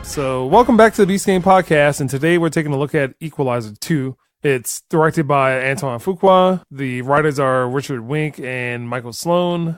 So, welcome back to the Beast Game Podcast, and today we're taking a look at Equalizer 2. It's directed by Antoine Fuqua. The writers are Richard Wink and Michael Sloan,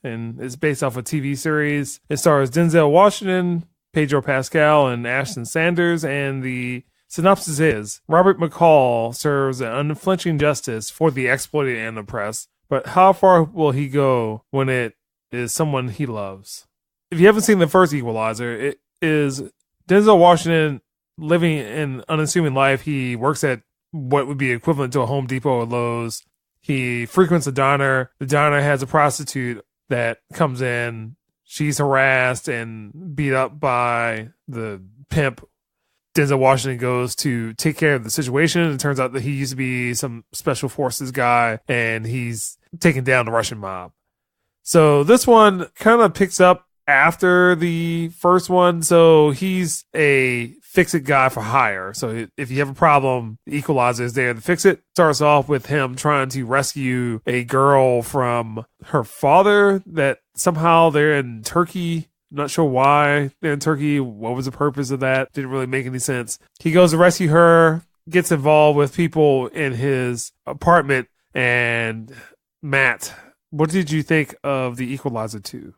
and it's based off a TV series. It stars Denzel Washington, Pedro Pascal, and Ashton Sanders, and the synopsis is, Robert McCall serves an unflinching justice for the exploited and oppressed, but how far will he go when it is someone he loves? If you haven't seen the first Equalizer, it is Denzel Washington living an unassuming life. He works at what would be equivalent to a Home Depot or Lowe's. He frequents a diner. The diner has a prostitute that comes in. She's harassed and beat up by the pimp. Denzel Washington goes to take care of the situation. It turns out that he used to be some special forces guy, and he's taking down the Russian mob. So this one kind of picks up after the first one. So he's a fix-it guy for hire. So if you have a problem, the Equalizer is there to fix it. Starts off with him trying to rescue a girl from her father that somehow they're in Turkey. Not sure why they're in Turkey. What was the purpose of that? Didn't really make any sense. He goes to rescue her, gets involved with people in his apartment. And Matt, what did you think of the Equalizer 2?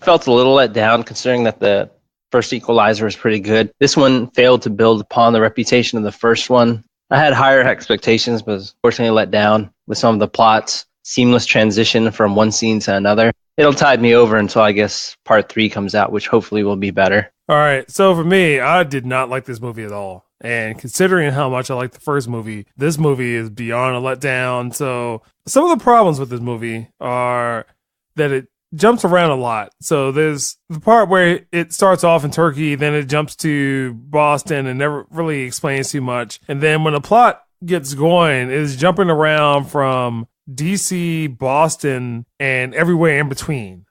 Felt a little let down considering that the first Equalizer was pretty good. This one failed to build upon the reputation of the first one. I had higher expectations, but was fortunately let down with some of the plots. Seamless transition from one scene to another. It'll tide me over until I guess part 3 comes out, which hopefully will be better. All right. So for me, I did not like this movie at all. And considering how much I liked the first movie, this movie is beyond a letdown. So some of the problems with this movie are that it jumps around a lot. So there's the part where it starts off in Turkey, then it jumps to Boston and never really explains too much. And then when the plot gets going, it's jumping around from DC, Boston, and everywhere in between.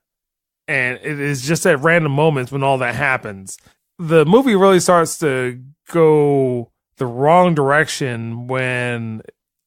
And it is just at random moments when all that happens. The movie really starts to go the wrong direction when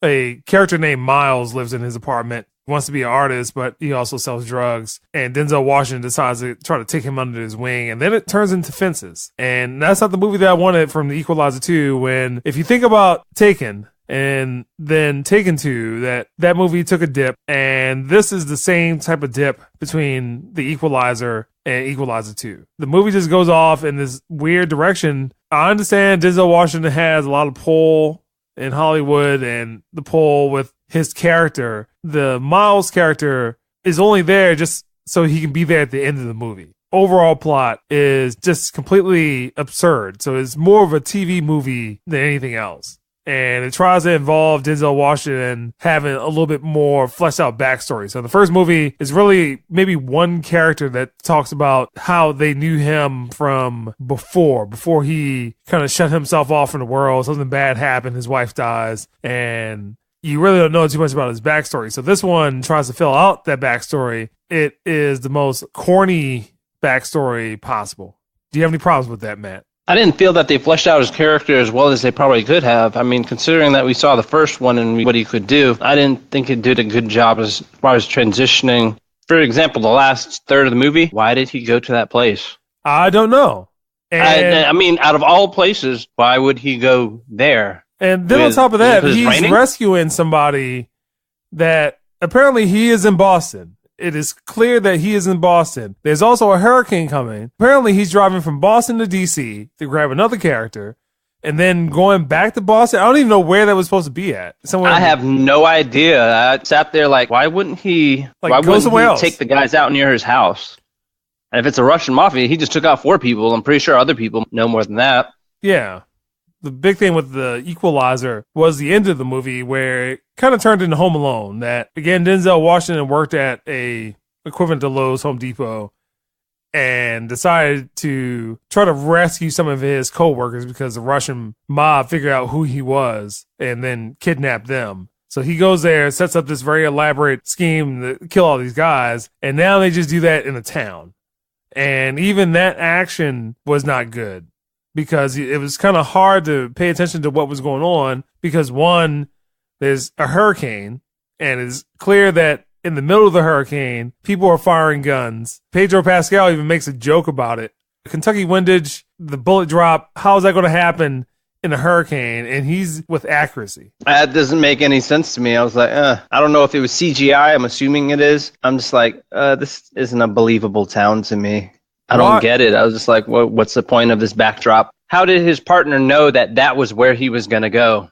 a character named Miles lives in his apartment. He wants to be an artist, but he also sells drugs. And Denzel Washington decides to try to take him under his wing. And then it turns into Fences. And that's not the movie that I wanted from the Equalizer 2. When, if you think about Taken and then Taken 2, that movie took a dip. And this is the same type of dip between the Equalizer and Equalizer 2. The movie just goes off in this weird direction. I understand Denzel Washington has a lot of pull in Hollywood and the pull with his character. The Miles character is only there just so he can be there at the end of the movie. Overall plot is just completely absurd. So it's more of a TV movie than anything else. And it tries to involve Denzel Washington having a little bit more fleshed out backstory. So the first movie is really maybe one character that talks about how they knew him from before he kind of shut himself off from the world. Something bad happened. His wife dies. And you really don't know too much about his backstory. So this one tries to fill out that backstory. It is the most corny backstory possible. Do you have any problems with that, Matt? I didn't feel that they fleshed out his character as well as they probably could have. I mean, considering that we saw the first one and what he could do, I didn't think it did a good job as far as transitioning. For example, the last third of the movie, why did he go to that place? I don't know. I mean, out of all places, why would he go there? And then on top of that, he's rescuing somebody that apparently he is in Boston. It is clear that he is in Boston. There's also a hurricane coming. Apparently, he's driving from Boston to D.C. to grab another character and then going back to Boston. I don't even know where that was supposed to be at. I have no idea. I sat there like, why wouldn't he take the guys out near his house? And if it's a Russian mafia, he just took out 4 people. I'm pretty sure other people know more than that. Yeah. The big thing with the Equalizer was the end of the movie where it kind of turned into Home Alone. That, again, Denzel Washington worked at a equivalent to Lowe's, Home Depot, and decided to try to rescue some of his co-workers because the Russian mob figured out who he was and then kidnapped them. So he goes there, sets up this very elaborate scheme to kill all these guys, and now they just do that in a town. And even that action was not good, because it was kind of hard to pay attention to what was going on because, one, there's a hurricane, and it's clear that in the middle of the hurricane, people are firing guns. Pedro Pascal even makes a joke about it Kentucky windage, the bullet drop, how is that going to happen in a hurricane? And he's with accuracy. That doesn't make any sense to me. I was like, I don't know if it was CGI. I'm assuming it is. I'm just like, this isn't a believable town to me. I don't get it. I was just like, what's the point of this backdrop? How did his partner know that was where he was going to go?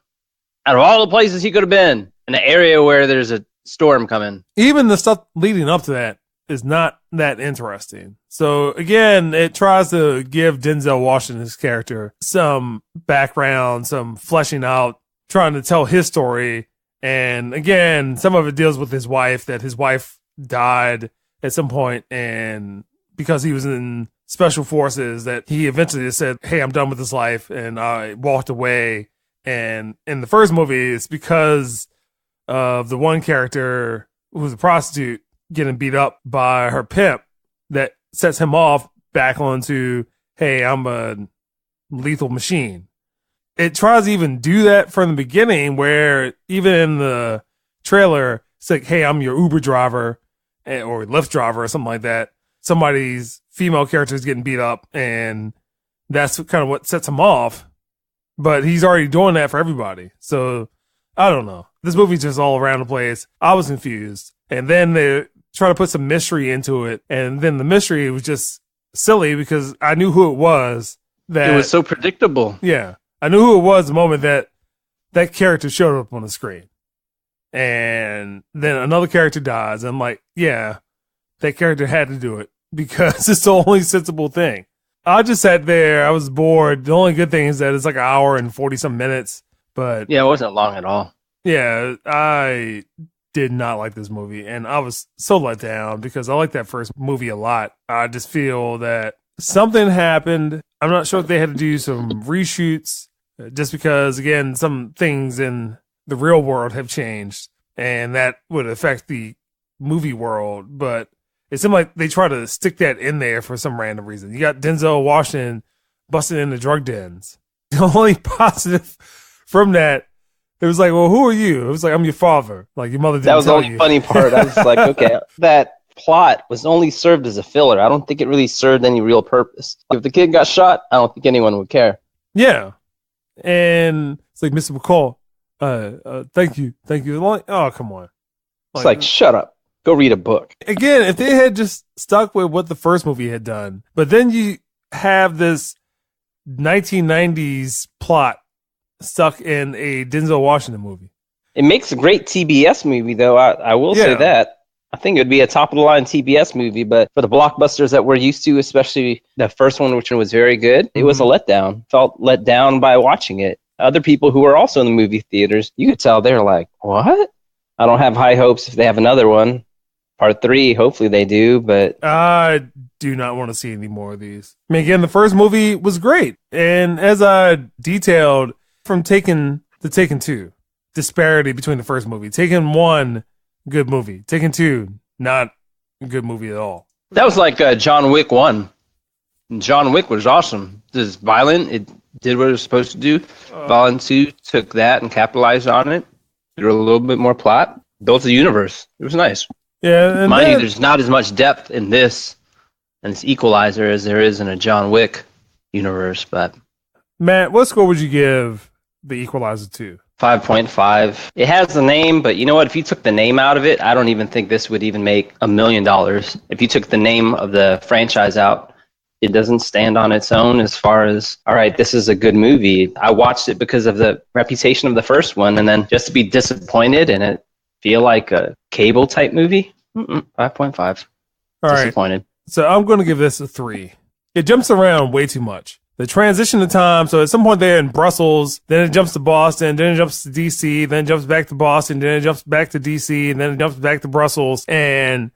Out of all the places he could have been, in an area where there's a storm coming. Even the stuff leading up to that is not that interesting. So again, it tries to give Denzel Washington's character some background, some fleshing out, trying to tell his story. And again, some of it deals with his wife, that his wife died at some point, and because he was in special forces, that he eventually just said, hey, I'm done with this life, and I walked away. And in the first movie, it's because of the one character who was a prostitute getting beat up by her pimp that sets him off back onto, hey, I'm a lethal machine. It tries to even do that from the beginning, where even in the trailer, it's like, hey, I'm your Uber driver or Lyft driver or something like that. Somebody's female character is getting beat up, and that's kind of what sets him off. But he's already doing that for everybody. So I don't know. This movie's just all around the place. I was confused. And then they try to put some mystery into it. And then the mystery was just silly because I knew who it was. That it was so predictable. Yeah. I knew who it was the moment that character showed up on the screen. And then another character dies. I'm like, yeah, that character had to do it because it's the only sensible thing. I just sat there. I was bored. The only good thing is that it's like an hour and 40-some minutes. But yeah, it wasn't long at all. Yeah, I did not like this movie. And I was so let down because I liked that first movie a lot. I just feel that something happened. I'm not sure if they had to do some reshoots just because, again, some things in the real world have changed. And that would affect the movie world. But it seemed like they try to stick that in there for some random reason. You got Denzel Washington busting into drug dens. The only positive from that, it was like, well, who are you? It was like, I'm your father. Like, your mother didn't tell you. That was the only funny part. I was like, okay, that plot was only served as a filler. I don't think it really served any real purpose. If the kid got shot, I don't think anyone would care. Yeah. And it's like, Mr. McCall, thank you. Thank you. Oh, come on. It's like, shut up. Go read a book. Again, if they had just stuck with what the first movie had done, but then you have this 1990s plot stuck in a Denzel Washington movie. It makes a great TBS movie, though. I will say that. I think it would be a top-of-the-line TBS movie, but for the blockbusters that we're used to, especially the first one, which was very good, it was a letdown. Felt let down by watching it. Other people who were also in the movie theaters, you could tell they're like, what? I don't have high hopes if they have another one. Part 3, hopefully they do, but I do not want to see any more of these. I mean, again, the first movie was great. And as I detailed from Taken to Taken 2, disparity between the first movie. Taken 1, good movie. Taken 2, not a good movie at all. That was like John Wick 1. John Wick was awesome. It was violent. It did what it was supposed to do. Violent 2 took that and capitalized on it. Did a little bit more plot. Built a universe. It was nice. Yeah, and mind you, there's not as much depth in this and this Equalizer as there is in a John Wick universe. But Matt, what score would you give the Equalizer to? 5.5. It has the name, but you know what? If you took the name out of it, I don't even think this would even make $1 million. If you took the name of the franchise out, it doesn't stand on its own as far as, all right, this is a good movie. I watched it because of the reputation of the first one, and then just to be disappointed and it feel like a cable type movie, 5.5. All disappointed. Right. So I'm going to give this a 3. It jumps around way too much. The transition of time, so at some point they're in Brussels, then it jumps to Boston, then it jumps to DC, then it jumps back to Boston, then it jumps back to DC, and then it jumps back to Brussels. And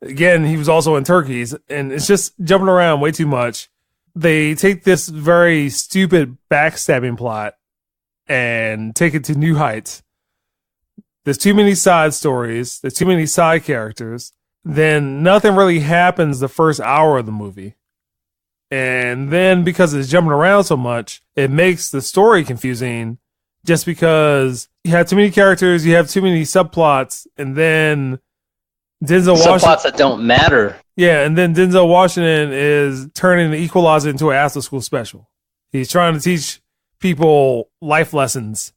again, he was also in Turkey's, and it's just jumping around way too much. They take this very stupid backstabbing plot and take it to new heights. There's too many side stories. There's too many side characters. Then nothing really happens the first hour of the movie. And then because it's jumping around so much, it makes the story confusing just because you have too many characters, you have too many subplots, and then Denzel Washington... Subplots that don't matter. Yeah, and then Denzel Washington is turning the Equalizer into an after-school special. He's trying to teach people life lessons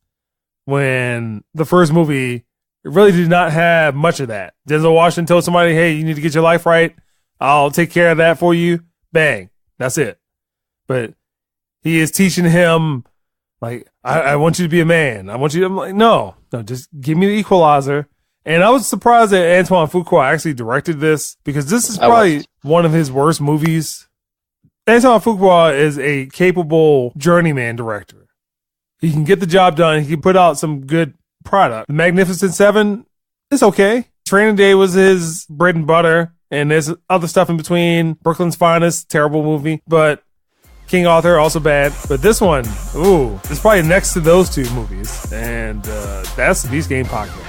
when the first movie really did not have much of that. Denzel Washington told somebody, hey, you need to get your life right. I'll take care of that for you. Bang. That's it. But he is teaching him, like, I want you to be a man. I want you to, I'm like, no, just give me the Equalizer. And I was surprised that Antoine Fuqua actually directed this, because this is probably one of his worst movies. Antoine Fuqua is a capable journeyman director. He can get the job done. He can put out some good product. The Magnificent Seven is okay. Training Day was his bread and butter, and there's other stuff in between. Brooklyn's Finest, terrible movie, but King Arthur, also bad. But this one, it's probably next to those two movies, and that's the Beast Game Podcast.